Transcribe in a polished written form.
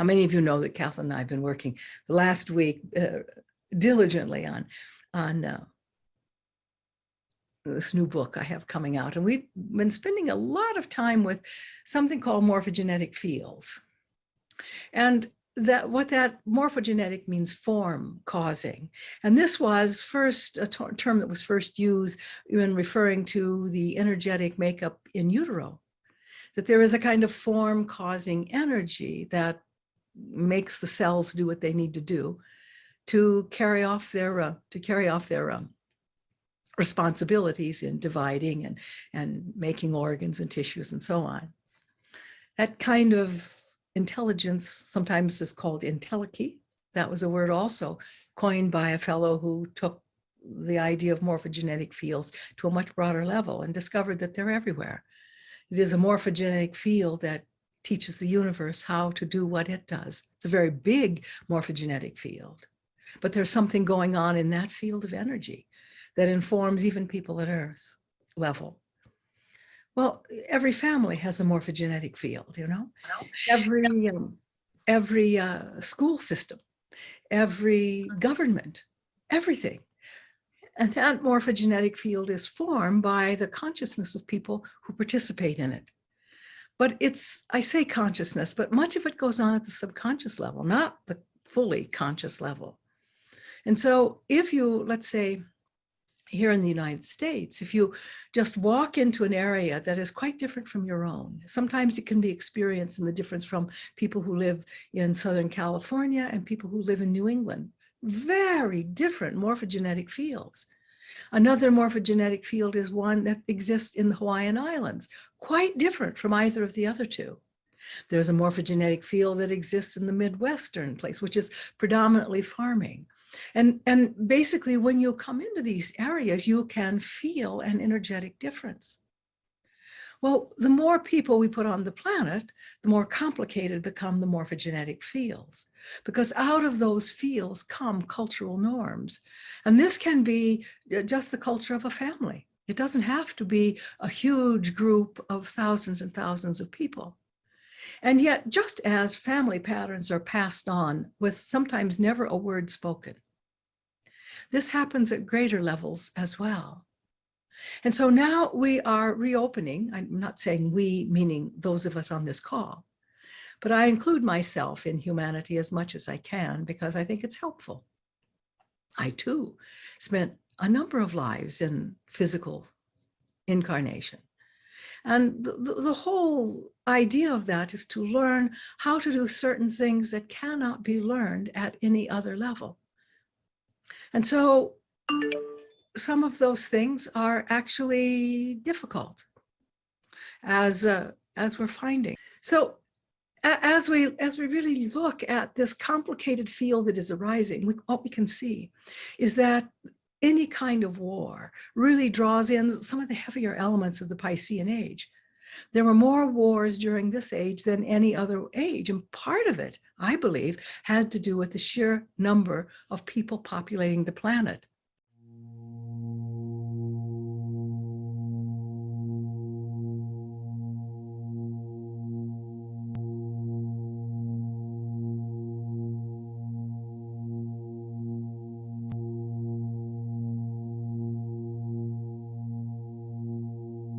many of you know that Kathleen and I have been working the last week diligently on this new book I have coming out. And we've been spending a lot of time with something called morphogenetic fields. And what that morphogenetic means, form causing. And this was first a term that was first used when referring to the energetic makeup in utero, that there is a kind of form causing energy that makes the cells do what they need to do to carry off their responsibilities in dividing and making organs and tissues and so on. That kind of intelligence sometimes is called entelechy. That was a word also coined by a fellow who took the idea of morphogenetic fields to a much broader level and discovered that they're everywhere. It is a morphogenetic field that teaches the universe how to do what it does. It's a very big morphogenetic field, but there's something going on in that field of energy that informs even people at Earth level. Well, every family has a morphogenetic field, you know, every school system, every government, everything. And that morphogenetic field is formed by the consciousness of people who participate in it. But I say consciousness, but much of it goes on at the subconscious level, not the fully conscious level. And so if you, let's say, here in the United States, if you just walk into an area that is quite different from your own, sometimes it can be experienced in the difference from people who live in Southern California and people who live in New England. Very different morphogenetic fields. Another morphogenetic field is one that exists in the Hawaiian Islands, quite different from either of the other two. There's a morphogenetic field that exists in the Midwestern place, which is predominantly farming. And basically, when you come into these areas, you can feel an energetic difference. Well, the more people we put on the planet, the more complicated become the morphogenetic fields, because out of those fields come cultural norms. And this can be just the culture of a family. It doesn't have to be a huge group of thousands and thousands of people. And yet, just as family patterns are passed on with sometimes never a word spoken, this happens at greater levels as well. And so now we are reopening. I'm not saying we, meaning those of us on this call, but I include myself in humanity as much as I can because I think it's helpful. I too spent a number of lives in physical incarnation. And the whole idea of that is to learn how to do certain things that cannot be learned at any other level. And so some of those things are actually difficult, as we're finding. So as we really look at this complicated field that is arising, what we can see is that any kind of war really draws in some of the heavier elements of the Piscean age. There were more wars during this age than any other age. And part of it, I believe, had to do with the sheer number of people populating the planet.